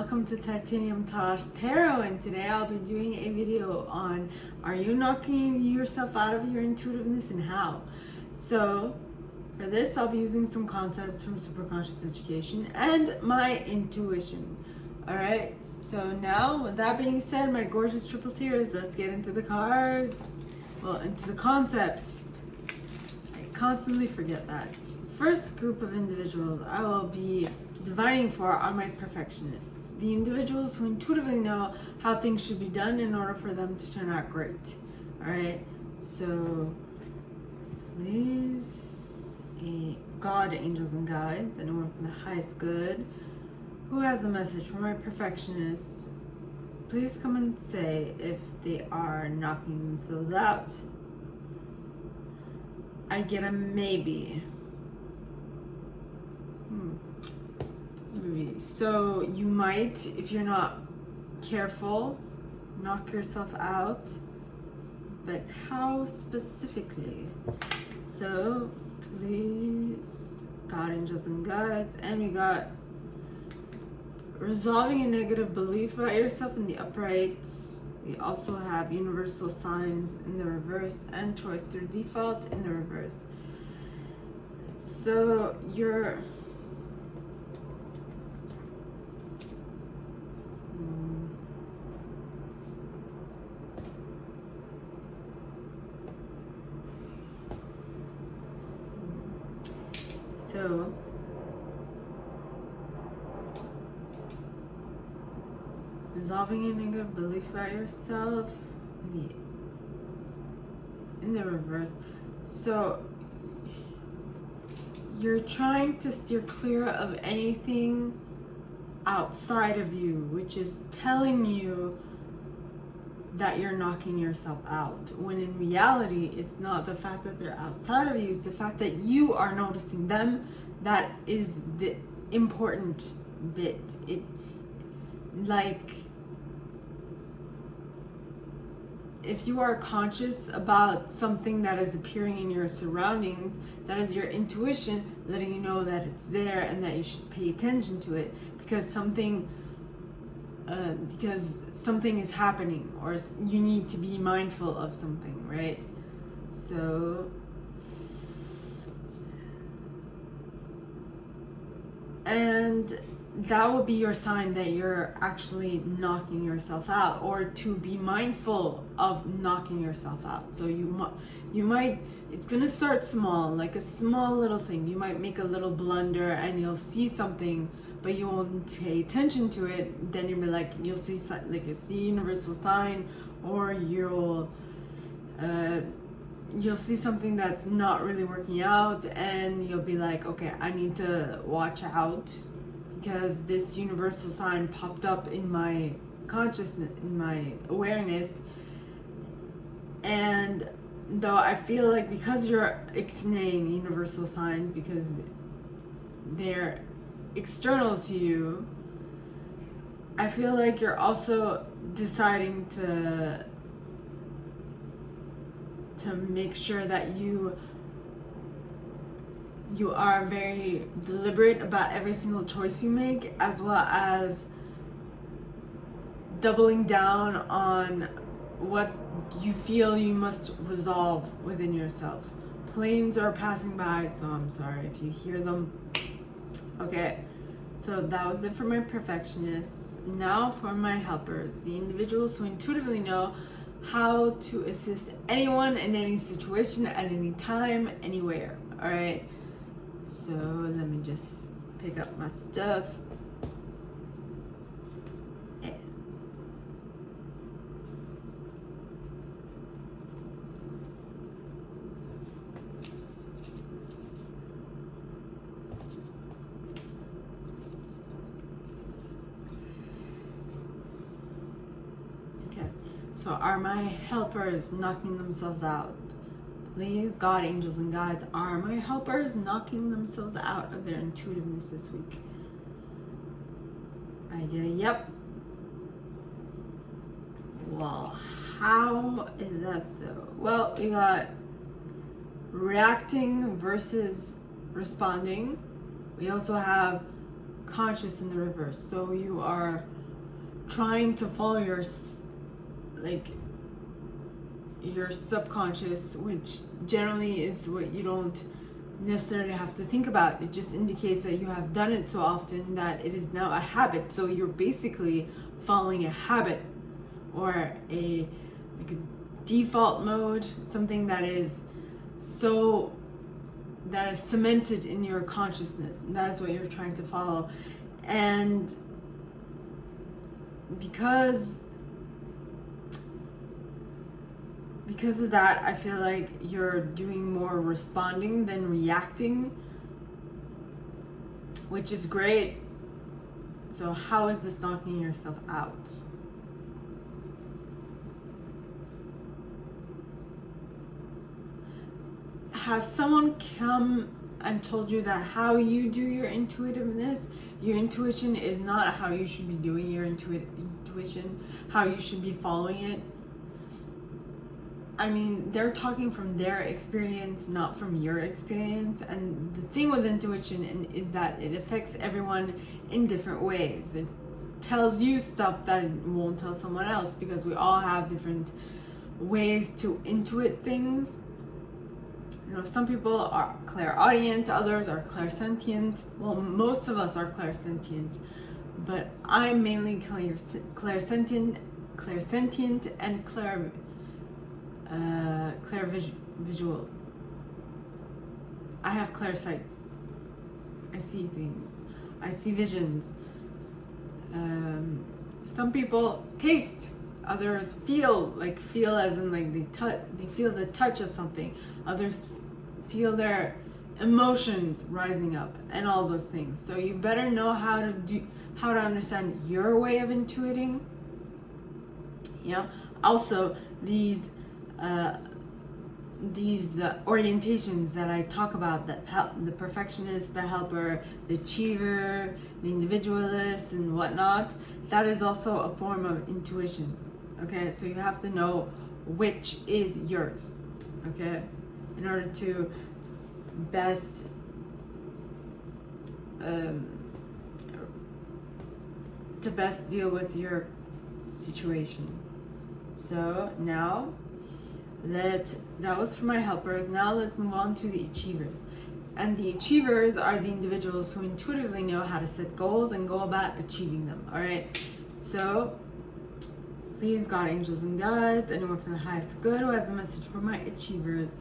welcome to Titanium Toss Tarot, and today I'll be doing a video on are you knocking yourself out of your intuitiveness and how. So for this I'll be using some concepts from superconscious education and my intuition. Alright, so now with that being said, my gorgeous triple tears, let's get into the cards. Well, into the concepts. I constantly forget that. First group of individuals I will be divining for are my perfectionists, the individuals who intuitively know how things should be done in order for them to turn out great. Alright, so please, God, angels, and guides, anyone from the highest good who has a message for my perfectionists, please come and say if they are knocking themselves out. I get a maybe. So you might, if you're not careful, knock yourself out, but how specifically? So please, God, angels, and guides, and we got resolving a negative belief about yourself in the upright. We also have universal signs in the reverse and choice through default in the reverse. So you're So, resolving a negative belief about yourself in the reverse. So, you're trying to steer clear of anything outside of you, which is telling you that you're knocking yourself out, when in reality it's not the fact that they're outside of you, it's the fact that you are noticing them that is the important bit. It, like, if you are conscious about something that is appearing in your surroundings, that is your intuition letting you know that it's there and that you should pay attention to it because something is happening, or you need to be mindful of something, right? So, and that will be your sign that you're actually knocking yourself out, or to be mindful of knocking yourself out. So you might, it's gonna start small, like a small little thing. You might make a little blunder and you'll see something, but you won't pay attention to it. Then you'll be like, you'll see universal sign, or you'll see something that's not really working out, and you'll be like, okay, I need to watch out because this universal sign popped up in my consciousness, in my awareness. And though I feel like because you're ixnaying universal signs because they're external to you, I feel like you're also deciding to make sure that you are very deliberate about every single choice you make, as well as doubling down on what you feel you must resolve within yourself. Planes are passing by, so I'm sorry if you hear them. Okay, so that was it for my perfectionists. Now for my helpers, the individuals who intuitively know how to assist anyone in any situation at any time, anywhere. All right, so let me just pick up my stuff. So are my helpers knocking themselves out? Please, God, angels, and guides, are my helpers knocking themselves out of their intuitiveness this week? I get a yep. Well, how is that so? Well, we got reacting versus responding. We also have subconscious in the reverse. So you are trying to follow your subconscious, which generally is what you don't necessarily have to think about. It just indicates that you have done it so often that it is now a habit. So you're basically following a habit, or a default mode, something that is cemented in your consciousness, and that is what you're trying to follow. And because of that, I feel like you're doing more responding than reacting, which is great. So how is this knocking yourself out? Has someone come and told you that how you do your intuitiveness, your intuition is not how you should be doing your intuition, how you should be following it? I mean, they're talking from their experience, not from your experience. And the thing with intuition is that it affects everyone in different ways. It tells you stuff that it won't tell someone else, because we all have different ways to intuit things. You know, some people are clairaudient, others are clairsentient. Well, most of us are clairsentient, but I'm mainly clairsentient and clairvisual. I have clairsight. I see things. I see visions. Some people taste. Others feel as in they feel the touch of something. Others feel their emotions rising up and all those things. So you better know how to understand your way of intuiting. Also these orientations that I talk about, that the perfectionist, the helper, the achiever, the individualist, and whatnot, that is also a form of intuition. Okay, so you have to know which is yours, okay, in order to best deal with your situation. So now that was for my helpers. Now let's move on to the achievers. And the achievers are the individuals who intuitively know how to set goals and go about achieving them. All right, so please, God, angels, and guides, anyone from the highest good who has a message for my achievers.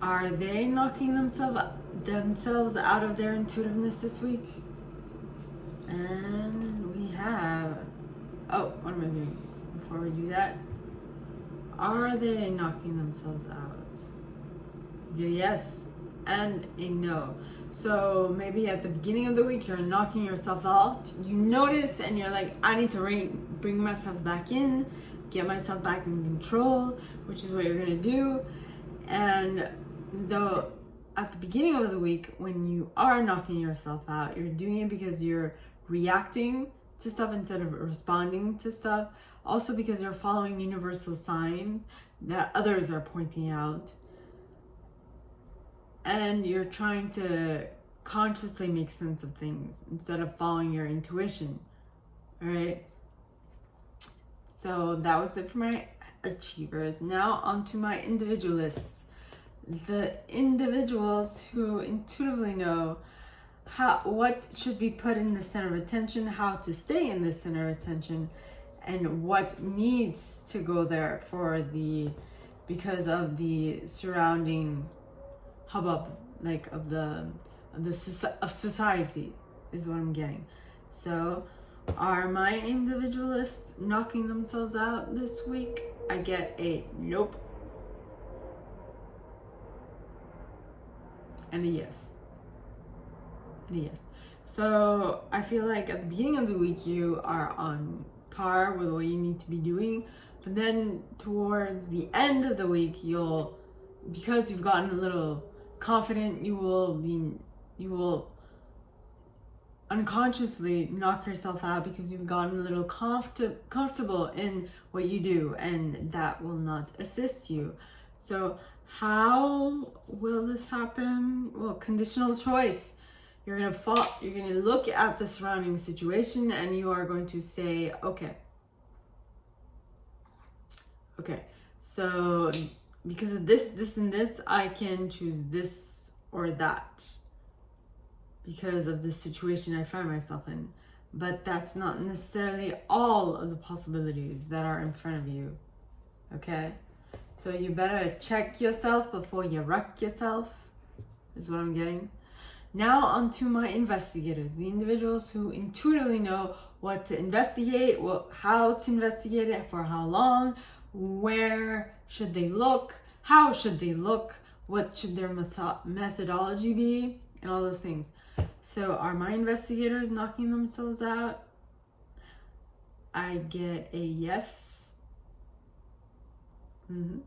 Are they knocking themselves out of their intuitiveness this week? And we have, what am I doing before we do that? Are they knocking themselves out? Yes and a no. So maybe at the beginning of the week you're knocking yourself out. You notice and you're like, I need to bring myself back in, get myself back in control, which is what you're gonna do. And though at the beginning of the week, when you are knocking yourself out, you're doing it because you're reacting to stuff instead of responding to stuff. Also because you're following universal signs that others are pointing out. And you're trying to consciously make sense of things instead of following your intuition. All right. So that was it for my achievers. Now on to my individualists. The individuals who intuitively know what should be put in the center of attention, how to stay in the center of attention, and what needs to go there because of the surrounding hubbub, of society, is what I'm getting. So are my individualists knocking themselves out this week? I get a nope and a yes. So I feel like at the beginning of the week you are on par with what you need to be doing, but then towards the end of the week because you've gotten a little confident, you will unconsciously knock yourself out because you've gotten a little comfortable in what you do, and that will not assist you. So how will this happen? Well, conditional choice. You're gonna look at the surrounding situation and you are going to say, okay, so because of this, and this, I can choose this or that because of the situation I find myself in. But that's not necessarily all of the possibilities that are in front of you. Okay? So you better check yourself before you wreck yourself, is what I'm getting. Now onto my investigators, the individuals who intuitively know what to investigate, how to investigate it, for how long, where should they look, how should they look, what should their methodology be, and all those things. So are my investigators knocking themselves out? I get a yes, and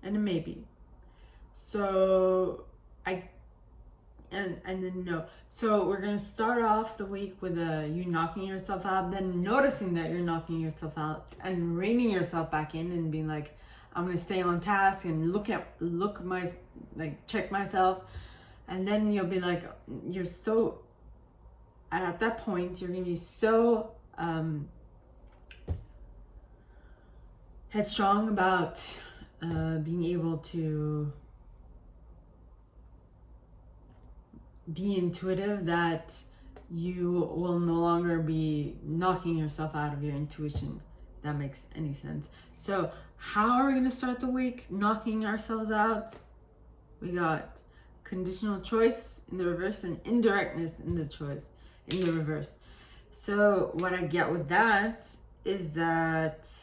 a maybe. So and then no. So we're gonna start off the week with you knocking yourself out, then noticing that you're knocking yourself out, and reining yourself back in and being like, I'm gonna stay on task and check myself. And then you'll be like, at that point, you're going to be so headstrong about being able to be intuitive that you will no longer be knocking yourself out of your intuition. If that makes any sense. So how are we going to start the week knocking ourselves out? We got conditional choice in the reverse and indirectness in the reverse. So what I get with that is that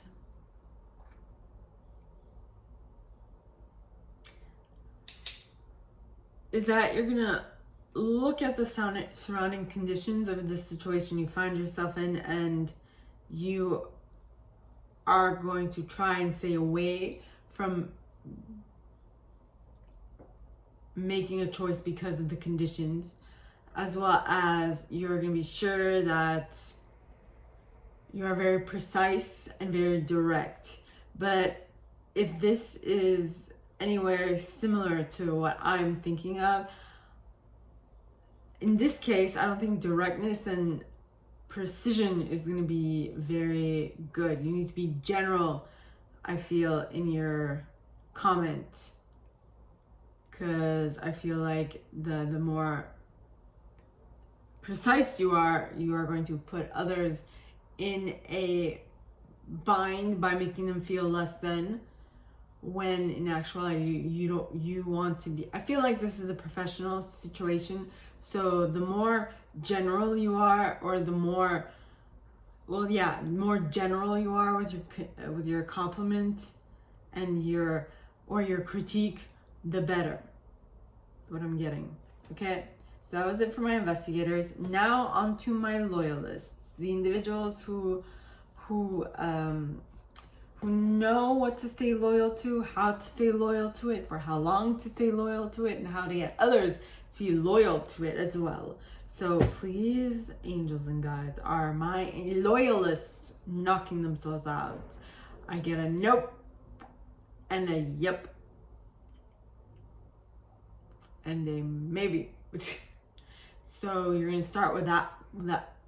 you're gonna look at the surrounding conditions of the situation you find yourself in, and you are going to try and stay away from making a choice because of the conditions, as well as you're going to be sure that you are very precise and very direct. But if this is anywhere similar to what I'm thinking of, in this case, I don't think directness and precision is going to be very good. You need to be general, I feel, in your comments. Because I feel like the more precise you are going to put others in a bind by making them feel less than, when in actuality you want to be. I feel like this is a professional situation, so the more general you are, or the more general you are with your compliment and your critique, the better. What I'm getting. Okay, so that was it for my investigators. Now on to my loyalists, the individuals who know what to stay loyal to, how to stay loyal to it, for how long to stay loyal to it, and how to get others to be loyal to it as well. So please, angels and guides, are my loyalists knocking themselves out? I get a nope and a yep and a maybe. So you're going to start with that.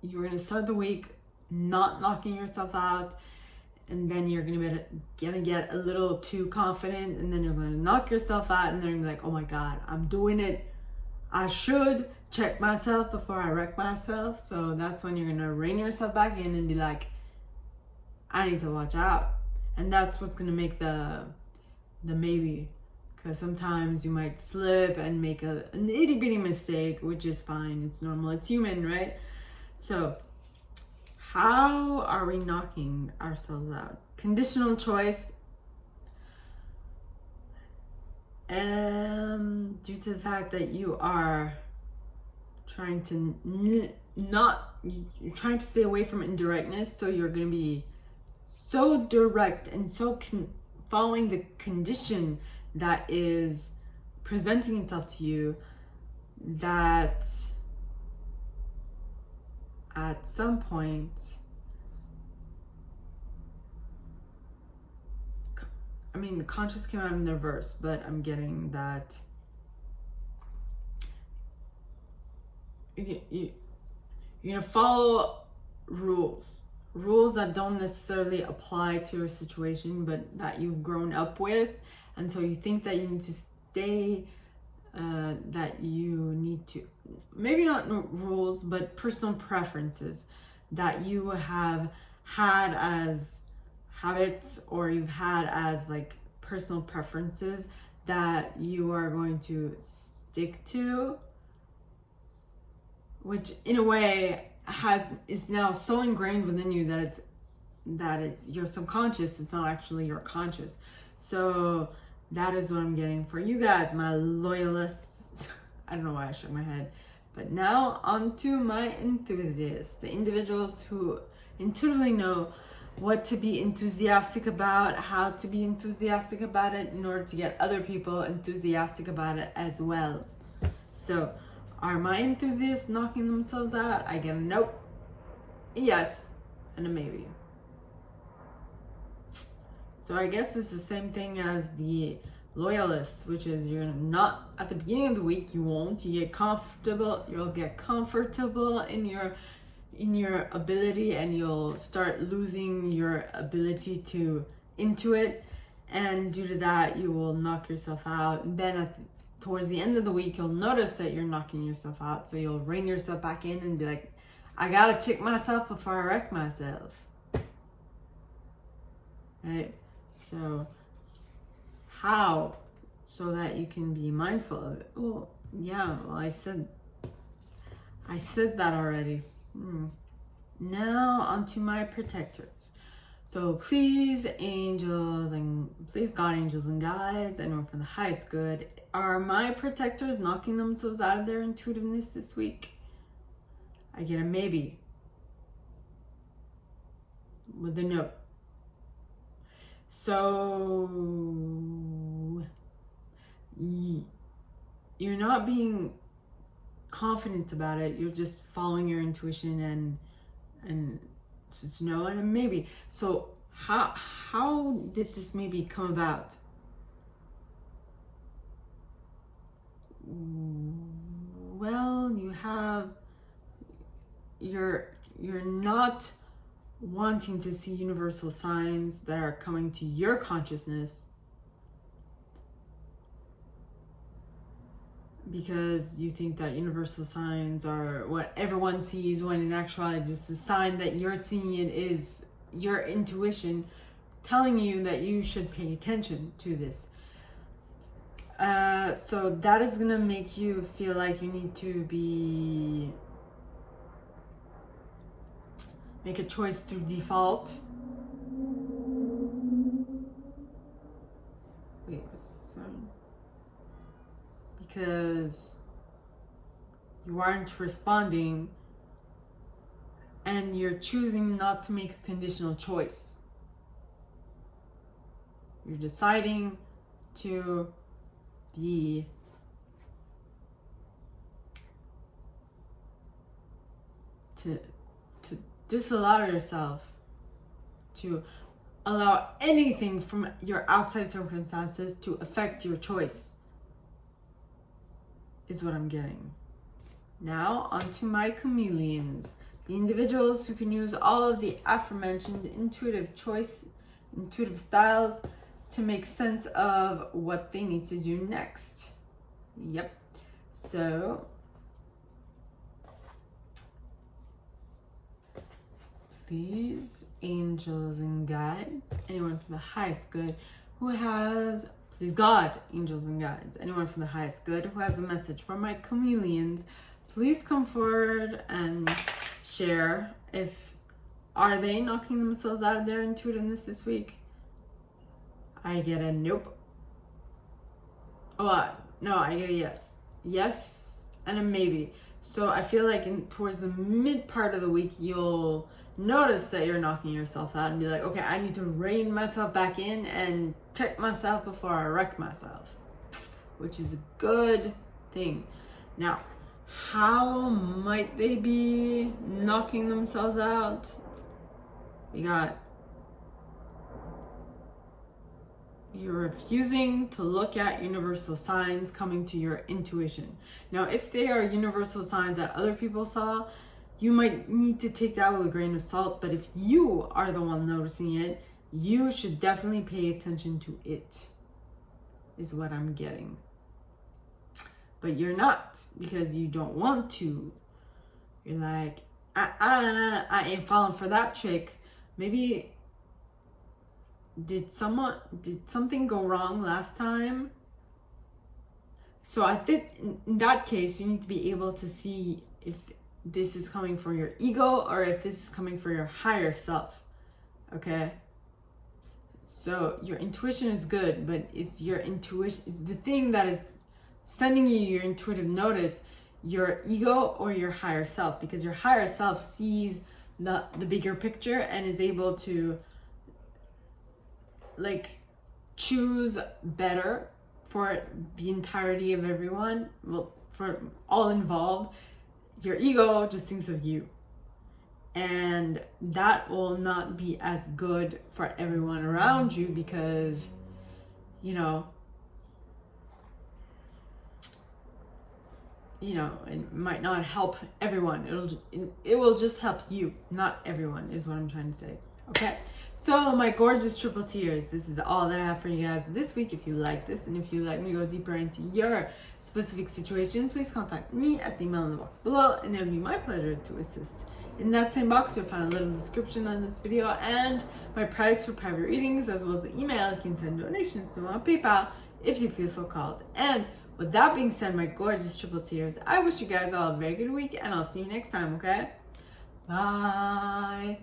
You're going to start the week not knocking yourself out, and then you're going to get a little too confident, and then you're going to knock yourself out, and then you're going to be like, oh my God, I'm doing it. I should check myself before I wreck myself. So that's when you're going to rein yourself back in and be like, I need to watch out. And that's what's going to make the maybe. Because sometimes you might slip and make an itty bitty mistake, which is fine. It's normal. It's human, right? So how are we knocking ourselves out? Conditional choice. Due to the fact that you are trying to you're trying to stay away from indirectness, so you're going to be so direct and so following the condition that is presenting itself to you, that at some point, I mean, the conscious came out in the reverse, but I'm getting that you're gonna follow rules that don't necessarily apply to your situation, but that you've grown up with, and so you think that you need to stay, that you need to, maybe not rules, but personal preferences that you have had as habits, or you've had as like personal preferences that you are going to stick to, which in a way is now so ingrained within you that it's your subconscious. It's not actually your conscious. So that is what I'm getting for you guys, my loyalists. I don't know why I shook my head. But now on to my enthusiasts, the individuals who intuitively know what to be enthusiastic about, how to be enthusiastic about it in order to get other people enthusiastic about it as well. So, are my enthusiasts knocking themselves out? I get a nope, yes, and a maybe. So I guess it's the same thing as the loyalists, which is you're not, at the beginning of the week, you won't. You get comfortable, you'll get comfortable in your ability, and you'll start losing your ability to intuit, and due to that you will knock yourself out. And then towards the end of the week, you'll notice that you're knocking yourself out, so you'll rein yourself back in and be like, I gotta check myself before I wreck myself, right? So how, so that you can be mindful of it? Well, yeah, well, I said that already. Now onto my protectors. So please, angels, and please, God, angels, and guides, anyone from the highest good, are my protectors knocking themselves out of their intuitiveness this week? I get a maybe with a no. So you're not being confident about it. You're just following your intuition, and it's no and a maybe. So how did this maybe come about? Well, you're not wanting to see universal signs that are coming to your consciousness because you think that universal signs are what everyone sees, when in actuality just a sign that you're seeing it is your intuition telling you that you should pay attention to this. So that is gonna make you feel like you need to make a choice through default. Wait, what's wrong? Because you aren't responding, and you're choosing not to make a conditional choice. You're deciding to disallow yourself to allow anything from your outside circumstances to affect your choice, is what I'm getting. Now onto my chameleons, the individuals who can use all of the aforementioned intuitive styles to make sense of what they need to do next. Yep. So please, angels and guides, anyone from the highest good who has, please, God, angels and guides, anyone from the highest good who has a message for my chameleons, please come forward and share. Are they knocking themselves out of their intuitiveness this week? I get a nope. Oh, no, I get a yes. Yes and a maybe. So I feel like towards the mid part of the week, you'll notice that you're knocking yourself out and be like, okay, I need to rein myself back in and check myself before I wreck myself, which is a good thing. Now, how might they be knocking themselves out? We got you're refusing to look at universal signs coming to your intuition. Now, if they are universal signs that other people saw, you might need to take that with a grain of salt. But if you are the one noticing it, you should definitely pay attention to it, is what I'm getting. But you're not, because you don't want to. You're like, I ain't falling for that trick. Maybe did something go wrong last time? So I think in that case, you need to be able to see if this is coming from your ego or if this is coming from your higher self. Okay? So your intuition is good, but it's your intuition, it's the thing that is sending you your intuitive notice, your ego or your higher self, because your higher self sees the bigger picture and is able to like choose better for the entirety of everyone, well, for all involved. Your ego just thinks of you, and that will not be as good for everyone around you, because you know it might not help everyone. It will just help you, not everyone, is what I'm trying to say. Okay, so my gorgeous triple tears, this is all that I have for you guys this week. If you like this, and if you'd like me to go deeper into your specific situation, please contact me at the email in the box below, and it'll be my pleasure to assist. In that same box, you'll find a little description on this video and my price for private readings, as well as the email you can send donations to on PayPal if you feel so called. And with that being said, my gorgeous triple tears, I wish you guys all a very good week, and I'll see you next time, okay? Bye.